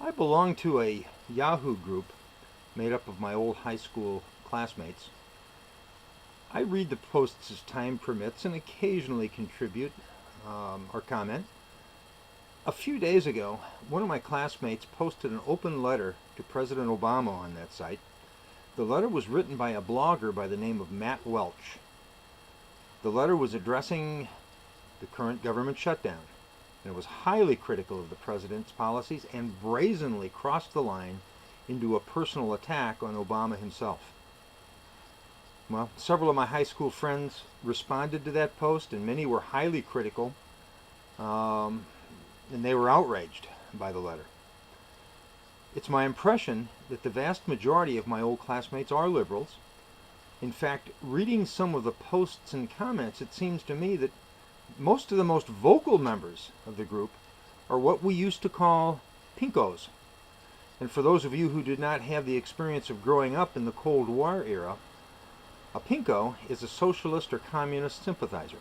I belong to a Yahoo group made up of my old high school classmates. I read the posts as time permits and occasionally contribute or comment. A few days ago, one of my classmates posted an open letter to President Obama on that site. The letter was written by a blogger by the name of Matt Welch. The letter was addressing the current government shutdown, and it was highly critical of the president's policies and brazenly crossed the line into a personal attack on Obama himself. Well, several of my high school friends responded to that post, and many were highly critical, and they were outraged by the letter. It's my impression that the vast majority of my old classmates are liberals. In fact, reading some of the posts and comments, it seems to me that most of the most vocal members of the group are what we used to call pinkos. And for those of you who did not have the experience of growing up in the Cold War era, a pinko is a socialist or communist sympathizer.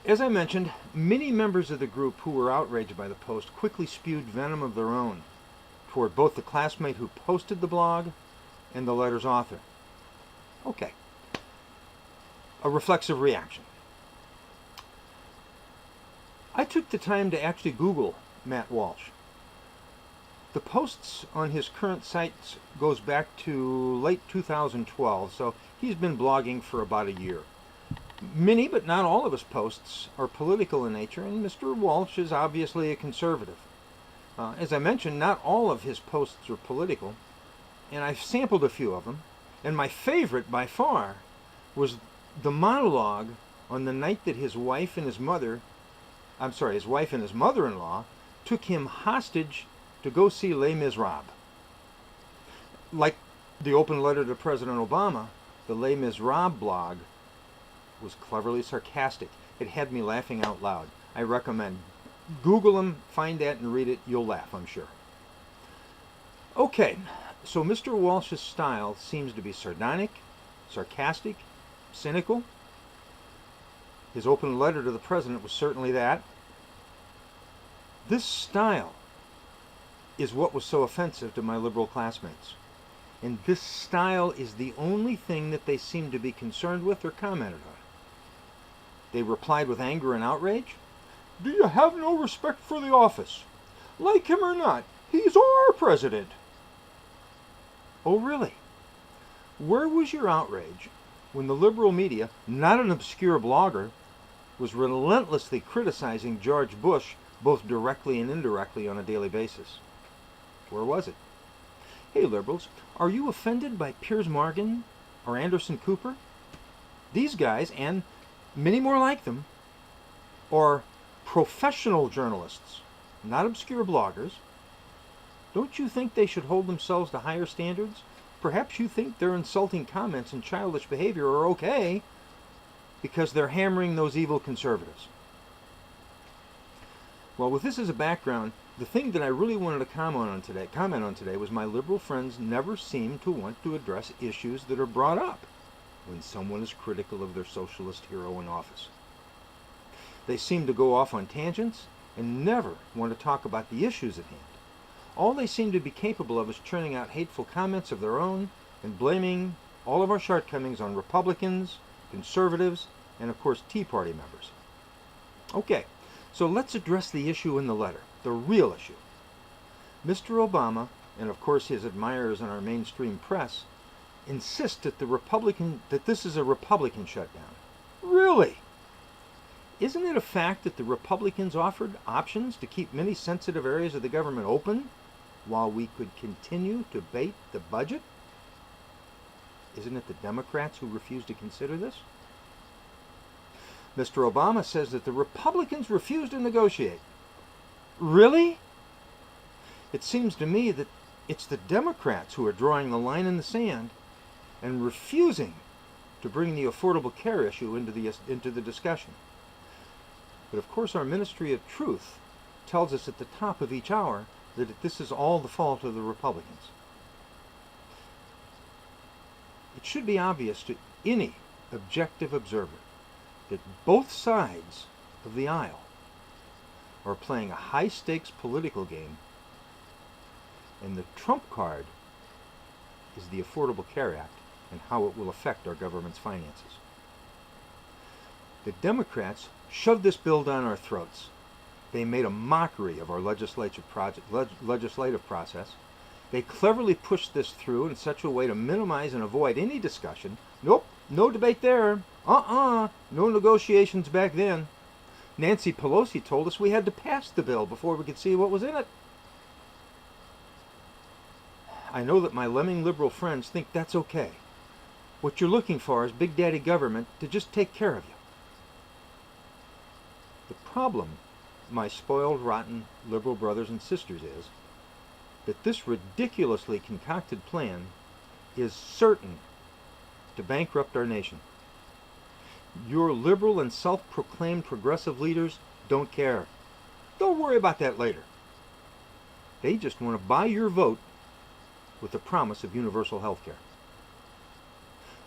As I mentioned, many members of the group who were outraged by the post quickly spewed venom of their own toward both the classmate who posted the blog and the letter's author. Okay. A reflexive reaction. I took the time to actually Google Matt Walsh. The posts on his current sites goes back to late 2012, so he's been blogging for about a year. Many, but not all of his posts are political in nature, and Mr. Walsh is obviously a conservative. As I mentioned, not all of his posts are political, and I've sampled a few of them, and my favorite by far was the monologue on the night that his wife and his mother-in-law took him hostage to go see Les Miserables. Like the open letter to President Obama, the Les Miserables blog was cleverly sarcastic. It had me laughing out loud. I recommend. Google them, find that, and read it. You'll laugh, I'm sure. Okay, so Mr. Walsh's style seems to be sardonic, sarcastic, cynical. His open letter to the president was certainly that. This style is what was so offensive to my liberal classmates. And this style is the only thing that they seem to be concerned with or commented on. They replied with anger and outrage. Do you have no respect for the office? Like him or not, he's our president. Oh, really? Where was your outrage when the liberal media, not an obscure blogger, was relentlessly criticizing George Bush both directly and indirectly on a daily basis? Where was it? Hey, liberals, are you offended by Piers Morgan or Anderson Cooper? These guys, and many more like them, are professional journalists, not obscure bloggers. Don't you think they should hold themselves to higher standards? Perhaps you think their insulting comments and childish behavior are okay because they're hammering those evil conservatives. Well, with this as a background, the thing that I really wanted to comment on today was my liberal friends never seem to want to address issues that are brought up when someone is critical of their socialist hero in office. They seem to go off on tangents and never want to talk about the issues at hand. All they seem to be capable of is churning out hateful comments of their own and blaming all of our shortcomings on Republicans, conservatives, and of course Tea Party members. Okay, so let's address the issue in the letter, the real issue. Mr. Obama, and of course his admirers in our mainstream press, insist that this is a Republican shutdown. Really? Isn't it a fact that the Republicans offered options to keep many sensitive areas of the government open while we could continue to debate the budget? Isn't it the Democrats who refused to consider this? Mr. Obama says that the Republicans refused to negotiate. Really? It seems to me that it's the Democrats who are drawing the line in the sand and refusing to bring the Affordable Care issue into the discussion. But of course our Ministry of Truth tells us at the top of each hour that this is all the fault of the Republicans. It should be obvious to any objective observer that both sides of the aisle are playing a high-stakes political game, and the trump card is the Affordable Care Act and how it will affect our government's finances. The Democrats shoved this bill down our throats. They made a mockery of our legislative process. They cleverly pushed this through in such a way to minimize and avoid any discussion. Nope, no debate there. No negotiations back then. Nancy Pelosi told us we had to pass the bill before we could see what was in it. I know that my lemming liberal friends think that's okay. What you're looking for is Big Daddy government to just take care of you. The problem, my spoiled, rotten liberal brothers and sisters, is that this ridiculously concocted plan is certain to bankrupt our nation. Your liberal and self-proclaimed progressive leaders don't care. They'll worry about that later. They just want to buy your vote with the promise of universal health care.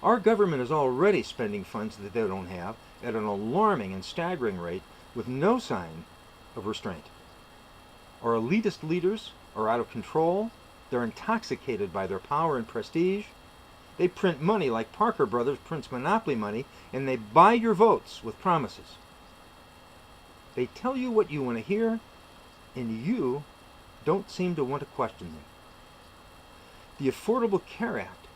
Our government is already spending funds that they don't have at an alarming and staggering rate with no sign of restraint. Our elitist leaders are out of control. They're intoxicated by their power and prestige. They print money like Parker Brothers prints Monopoly money, and they buy your votes with promises. They tell you what you want to hear, and you don't seem to want to question them. The Affordable Care Act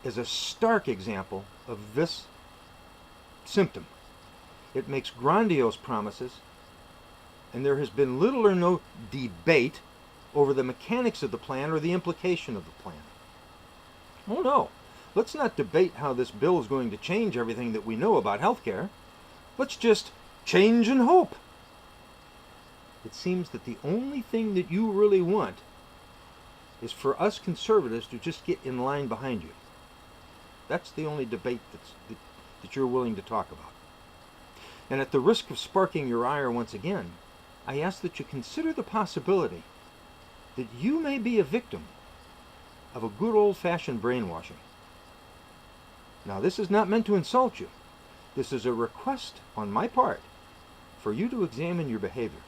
is a stark example of this symptom. It makes grandiose promises, and there has been little or no debate over the mechanics of the plan or the implication of the plan. Oh no, let's not debate how this bill is going to change everything that we know about healthcare. Let's just change and hope. It seems that the only thing that you really want is for us conservatives to just get in line behind you. That's the only debate that you're willing to talk about. And at the risk of sparking your ire once again, I ask that you consider the possibility that you may be a victim of a good old-fashioned brainwashing. Now, this is not meant to insult you. This is a request on my part for you to examine your behavior.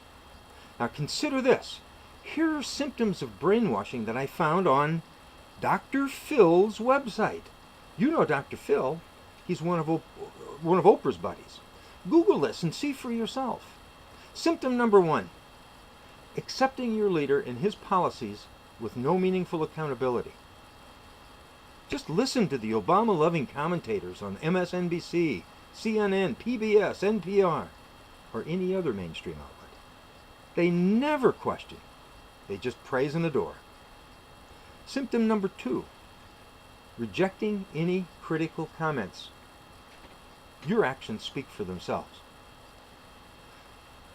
Now, consider this. Here are symptoms of brainwashing that I found on Dr. Phil's website. You know Dr. Phil. He's one of Oprah's buddies. Google this and see for yourself. Symptom number 1, accepting your leader and his policies with no meaningful accountability. Just listen to the Obama-loving commentators on MSNBC, CNN, PBS, NPR, or any other mainstream outlet. They never question. They just praise and adore. Symptom number 2, rejecting any critical comments. Your actions speak for themselves.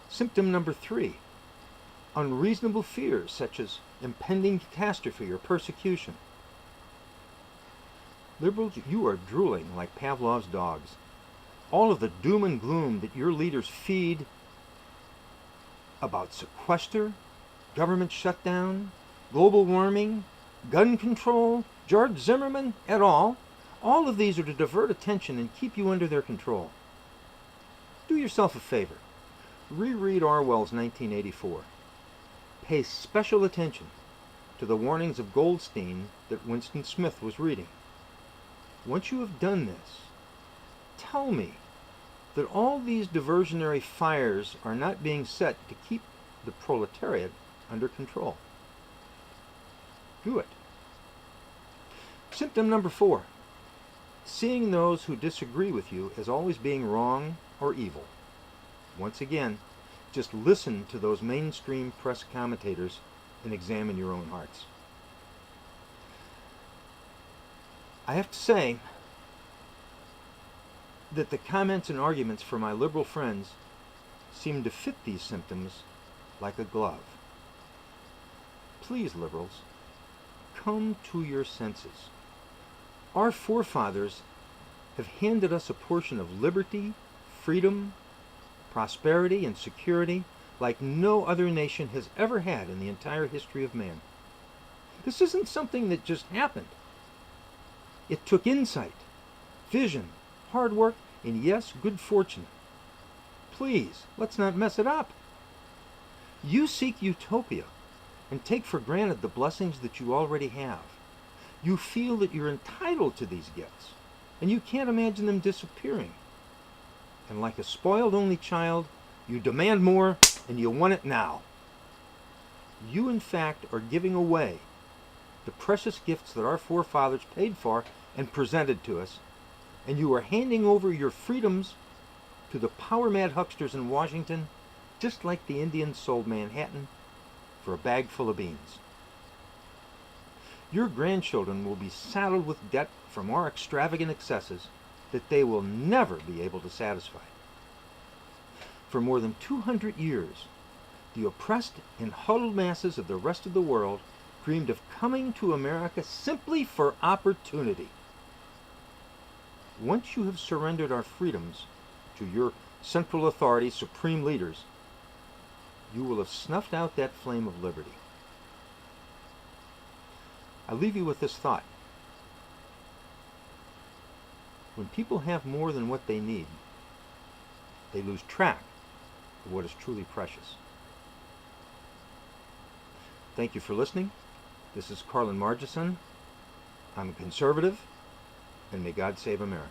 Symptom number 3, unreasonable fears such as impending catastrophe or persecution. Liberals, you are drooling like Pavlov's dogs. All of the doom and gloom that your leaders feed about sequester, government shutdown, global warming, gun control, George Zimmerman, et al. All of these are to divert attention and keep you under their control. Do yourself a favor. Reread Orwell's 1984. Pay special attention to the warnings of Goldstein that Winston Smith was reading. Once you have done this, tell me that all these diversionary fires are not being set to keep the proletariat under control. Do it. Symptom number 4, seeing those who disagree with you as always being wrong or evil. Once again, just listen to those mainstream press commentators and examine your own hearts. I have to say that the comments and arguments from my liberal friends seem to fit these symptoms like a glove. Please, liberals, come to your senses. Our forefathers have handed us a portion of liberty, freedom, prosperity, and security like no other nation has ever had in the entire history of man. This isn't something that just happened. It took insight, vision, hard work, and yes, good fortune. Please, let's not mess it up. You seek utopia and take for granted the blessings that you already have. You feel that you're entitled to these gifts, and you can't imagine them disappearing. And like a spoiled only child, you demand more and you want it now. You, in fact, are giving away the precious gifts that our forefathers paid for and presented to us, and you are handing over your freedoms to the power-mad hucksters in Washington, just like the Indians sold Manhattan for a bag full of beans. Your grandchildren will be saddled with debt from our extravagant excesses that they will never be able to satisfy. For more than 200 years, the oppressed and huddled masses of the rest of the world dreamed of coming to America simply for opportunity. Once you have surrendered our freedoms to your central authority, supreme leaders, you will have snuffed out that flame of liberty. I leave you with this thought. When people have more than what they need, they lose track of what is truly precious. Thank you for listening. This is Carlin Margison. I'm a conservative, and may God save America.